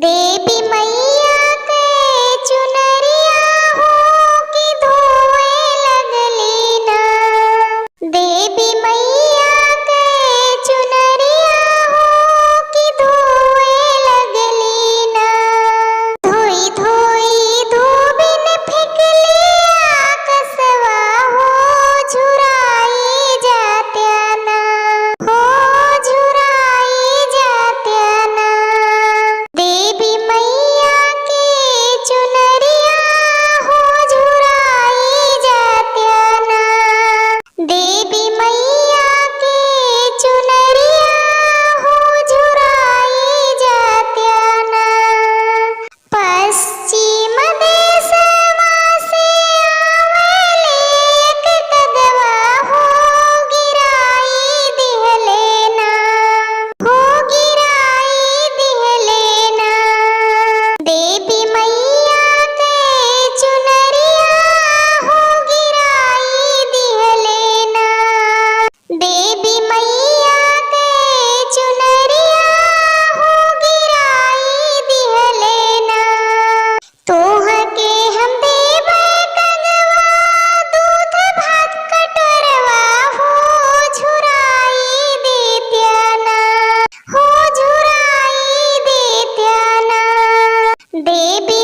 देवी मैया के चुनरिया हो कि धोए लगली ना। देवी मैया के चुनरिया हो कि धोए लगली ना। धोई धोई धोबिन फेंकली आकाशवा हो झुराई जात्या ना। हो झुराई जात्या ना। देवी मैया के चुनरिया हो झुराई जात्या ना। देवी मैया के चुनरिया हो झुराई जात्या ना। पश्चिम देशवा से आवेले एक कदवा हो गिराई दिहले ना। हो गिराई दिहले ना। देवी मैया के चुनरिया हो गिराई दिहले ना। देवी मैया के चुनरिया हो गिराई दिहले ना। तोहके हम देबै कगवा दूध भात कटोरवा हो झुराई देत्या ना। हो झुराई देत्या ना। देवी